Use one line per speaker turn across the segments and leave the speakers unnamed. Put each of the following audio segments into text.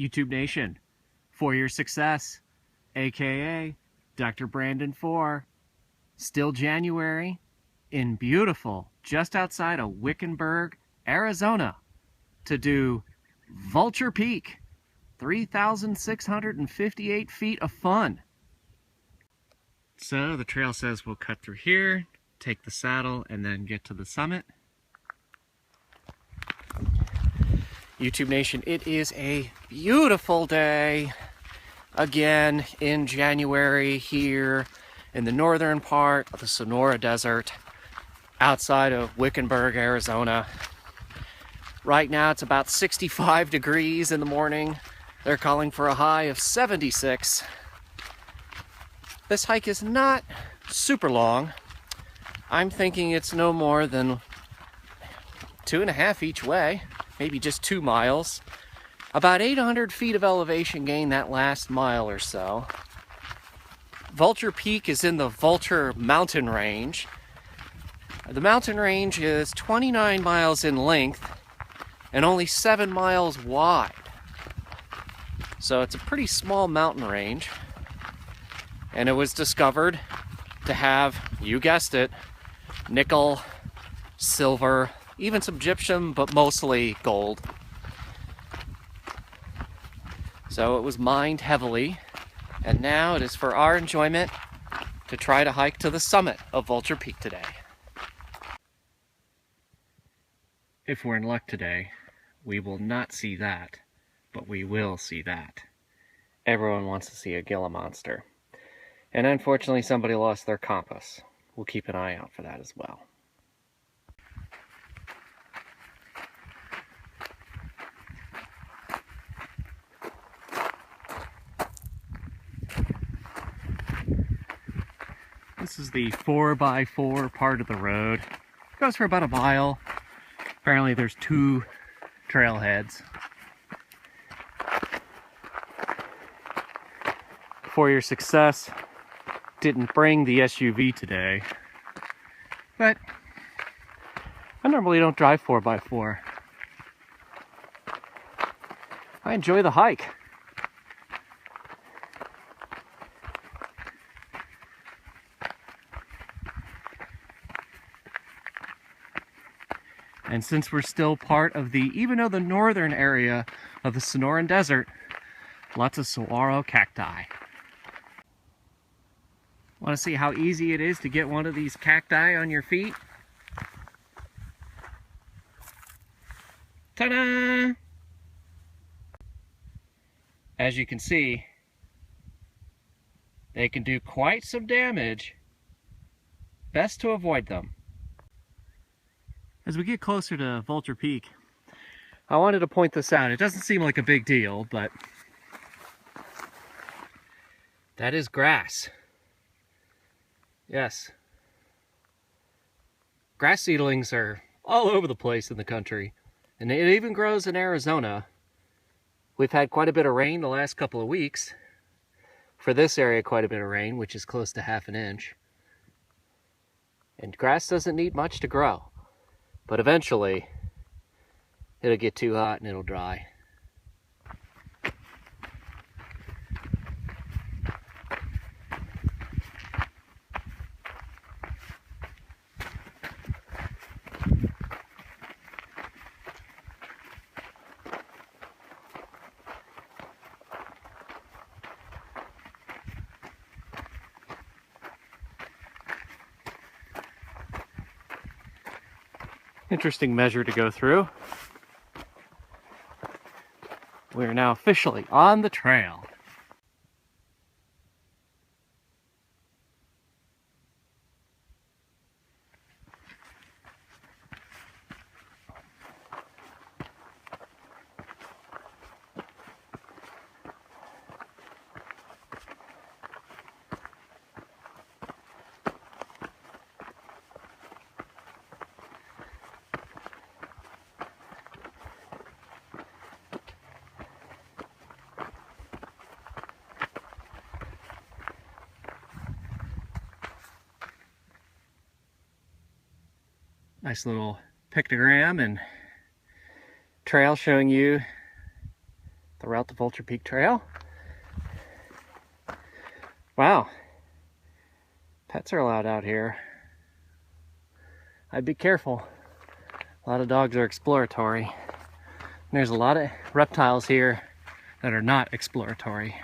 YouTube Nation, for your success, aka Dr. Brandon 4. Still January in beautiful, just outside of Wickenburg, Arizona, to do Vulture Peak, 3,658 feet of fun. So the trail says we'll cut through here, take the saddle, and then get to the summit. YouTube Nation, it is a beautiful day again in January here in the northern part of the Sonoran Desert outside of Wickenburg, Arizona. Right now it's about 65 degrees in the morning. They're calling for a high of 76. This hike is not super long. I'm thinking it's no more than 2.5 each way, maybe just 2 miles. About 800 feet of elevation gain that last mile or so. Vulture Peak is in the Vulture mountain range. The mountain range is 29 miles in length and only 7 miles wide. So it's a pretty small mountain range. And it was discovered to have, you guessed it, nickel, silver, even some gypsum, but mostly gold. So it was mined heavily, and now it is for our enjoyment to try to hike to the summit of Vulture Peak today. If we're in luck today, we will not see that, but we will see that. Everyone wants to see a Gila monster. And unfortunately, somebody lost their compass. We'll keep an eye out for that as well. This is the 4x4 part of the road. It goes for about a mile. Apparently there's 2 trailheads. For your success, didn't bring the SUV today, but I normally don't drive 4x4. I enjoy the hike. And since we're still part of the, even though the northern area of the Sonoran Desert, lots of saguaro cacti. Want to see how easy it is to get one of these cacti on your feet? Ta-da! As you can see, they can do quite some damage. Best to avoid them. As we get closer to Vulture Peak, I wanted to point this out. It doesn't seem like a big deal, but that is grass. Yes. Grass seedlings are all over the place in the country, and it even grows in Arizona. We've had quite a bit of rain the last couple of weeks. For this area, quite a bit of rain, which is close to 1/2 inch. And grass doesn't need much to grow, but eventually it'll get too hot and it'll dry. Interesting measure to go through. We are now officially on the trail. Nice little pictogram and trail showing you throughout the Vulture Peak Trail. Wow, pets are allowed out here. I'd be careful. A lot of dogs are exploratory. And there's a lot of reptiles here that are not exploratory.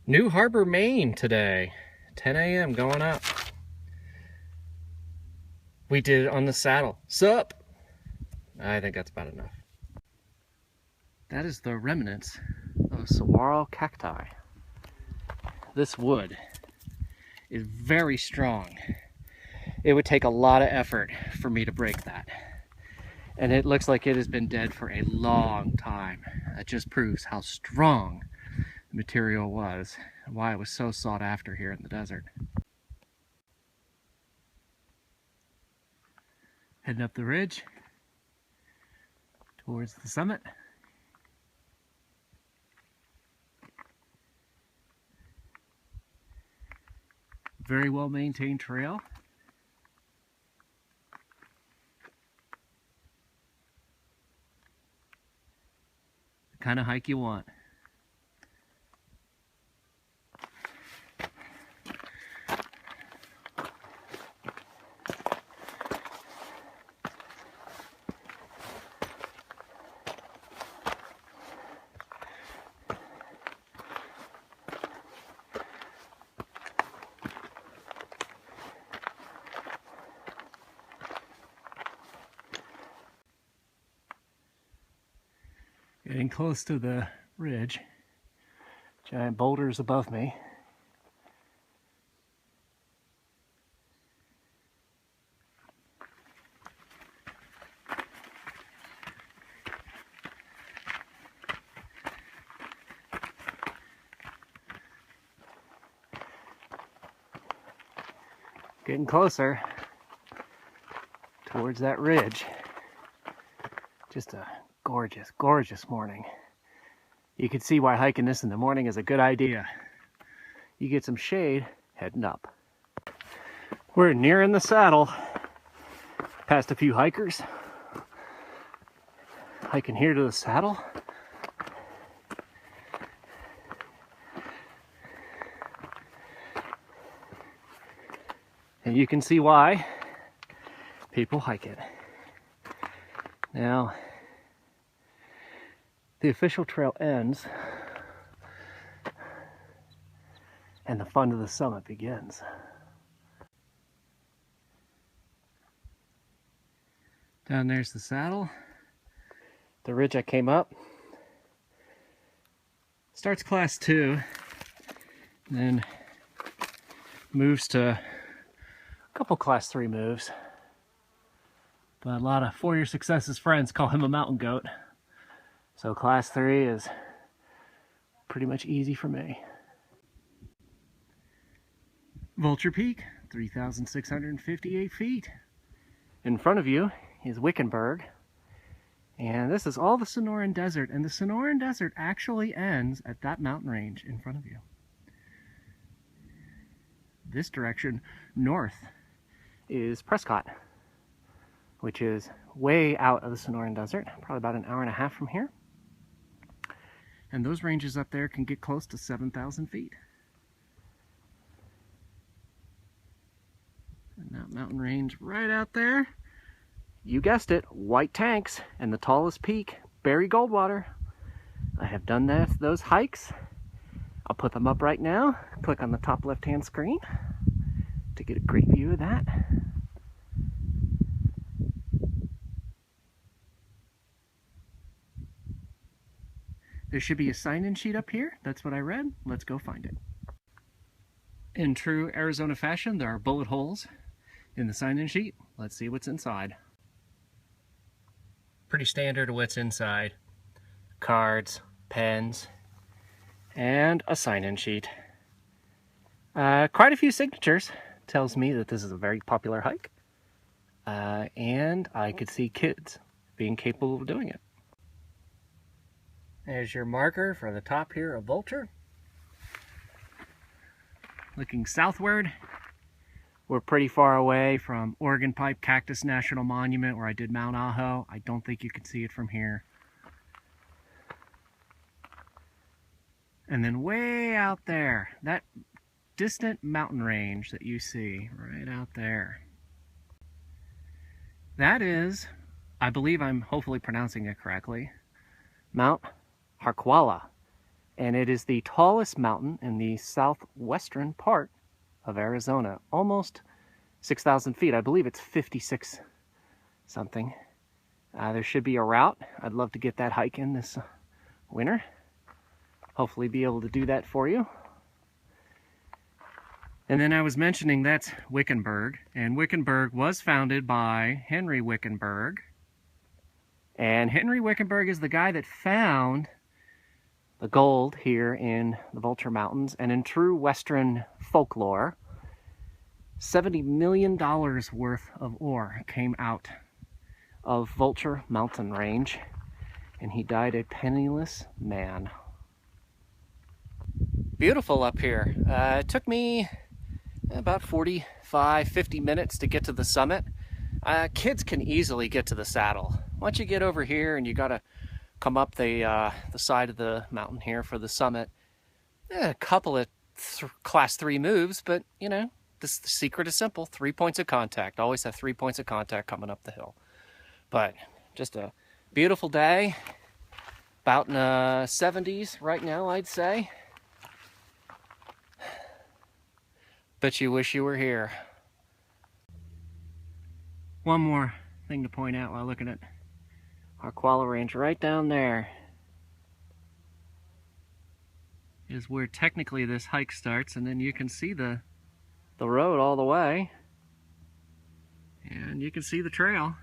New Harbor, Maine today. 10 a.m. going up. We did it on the saddle. Sup? I think that's about enough. That is the remnants of saguaro cacti. This wood is very strong. It would take a lot of effort for me to break that. And it looks like it has been dead for a long time. That just proves how strong the material was and why it was so sought after here in the desert. Heading up the ridge towards the summit. Very well maintained trail. The kind of hike you want. Getting close to the ridge. Giant boulders above me. Getting closer towards that ridge. Just a gorgeous, gorgeous morning. You can see why hiking this in the morning is a good idea. You get some shade heading up. We're nearing the saddle. Passed a few hikers. Hiking here to the saddle. And you can see why people hike it. Now, the official trail ends and the fun of the summit begins. Down there's the saddle. The ridge I came up starts class 2, and then moves to a couple class 3 moves. But a lot of 4 Year Success's friends call him a mountain goat. So class 3 is pretty much easy for me. Vulture Peak, 3,658 feet. In front of you is Wickenburg. And this is all the Sonoran Desert. And the Sonoran Desert actually ends at that mountain range in front of you. This direction, north, is Prescott, which is way out of the Sonoran Desert, probably about an hour and a half from here. And those ranges up there can get close to 7,000 feet. And that mountain range right out there, you guessed it, White Tanks, and the tallest peak, Barry Goldwater. I have done those hikes. I'll put them up right now. Click on the top left-hand screen to get a great view of that. There should be a sign-in sheet up here. That's what I read. Let's go find it. In true Arizona fashion, there are bullet holes in the sign-in sheet. Let's see what's inside. Pretty standard what's inside. Cards, pens, and a sign-in sheet. Quite a few signatures. Tells me that this is a very popular hike. And I could see kids being capable of doing it. There's your marker for the top here of Vulture. Looking southward, We're pretty far away from Oregon Pipe Cactus National Monument where I did Mount Aho. I don't think you can see it from here. And then way out there, that distant mountain range that you see right out there. That is, I believe I'm hopefully pronouncing it correctly, Mount Harquahala. And it is the tallest mountain in the southwestern part of Arizona, almost 6,000 feet. I believe it's 56 something. There should be a route. I'd love to get that hike in this winter. Hopefully be able to do that for you. And then I was mentioning that's Wickenburg, and Wickenburg was founded by Henry Wickenburg. And Henry Wickenburg is the guy that found the gold here in the Vulture Mountains, and in true Western folklore, $70 million worth of ore came out of Vulture mountain range, and he died a penniless man. Beautiful up here. It took me about 45-50 minutes to get to the summit. Kids can easily get to the saddle. Once you get over here and you gotta come up the side of the mountain here for the summit, a couple of class 3 moves, but you know, the secret is simple: 3 points of contact. Always have 3 points of contact coming up the hill. But just a beautiful day, about in the 70s right now, I'd say. Bet you wish you were here. One more thing to point out while looking at Harquahala Range, right down there is where technically this hike starts, and then you can see the road all the way, and you can see the trail.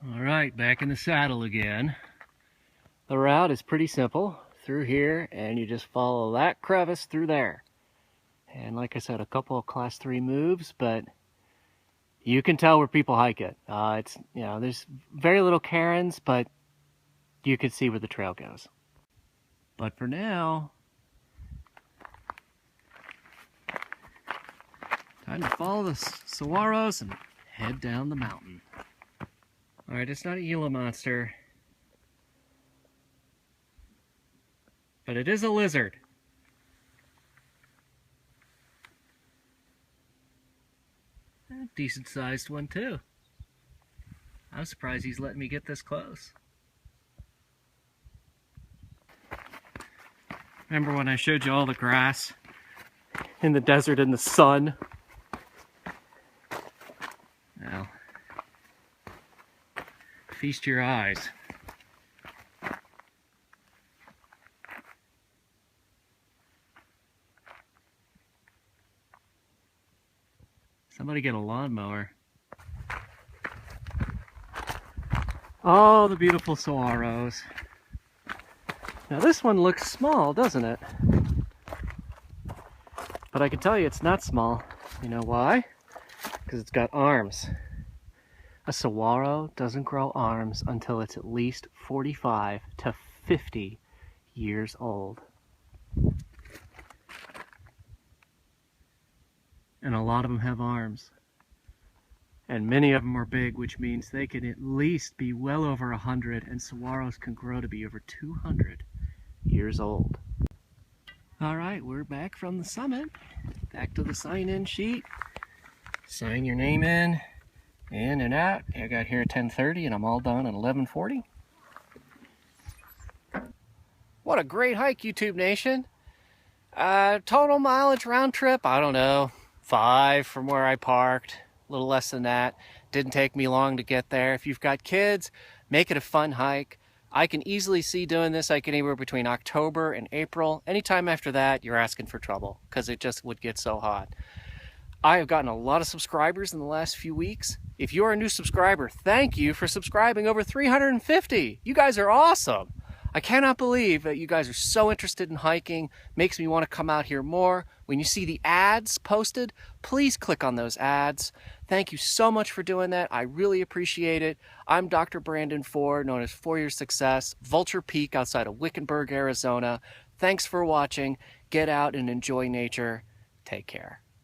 All right, back in the saddle again. The route is pretty simple. Through here, and you just follow that crevice through there. And like I said, a couple of class 3 moves, but you can tell where people hike it. It's, you know, there's very little cairns, but you can see where the trail goes. But for now, time to follow the saguaros and head down the mountain. All right, it's not a Gila monster, but it is a lizard. A decent sized one too. I'm surprised he's letting me get this close. Remember when I showed you all the grass in the desert in the sun? Now, feast your eyes. Somebody get a lawnmower. Oh, the beautiful saguaros. Now this one looks small, doesn't it? But I can tell you it's not small. You know why? Because it's got arms. A saguaro doesn't grow arms until it's at least 45 to 50 years old. And a lot of them have arms. And many of them are big, which means they can at least be well over 100, and saguaros can grow to be over 200 years old. All right, we're back from the summit. Back to the sign-in sheet. Sign your name in and out. I got here at 10:30 and I'm all done at 11:40. What a great hike, YouTube Nation. Total mileage round trip, I don't know, 5 from where I parked, a little less than that. Didn't take me long to get there. If you've got kids, make it a fun hike. I can easily see doing this like anywhere between October and April. Anytime after that, you're asking for trouble because it just would get so hot. I have gotten a lot of subscribers in the last few weeks. If you're a new subscriber, thank you for subscribing. Over 350. You guys are awesome. I cannot believe that you guys are so interested in hiking. Makes me want to come out here more. When you see the ads posted, please click on those ads. Thank you so much for doing that. I really appreciate it. I'm Dr. Brandon Ford, known as For Your Success, Vulture Peak outside of Wickenburg, Arizona. Thanks for watching. Get out and enjoy nature. Take care.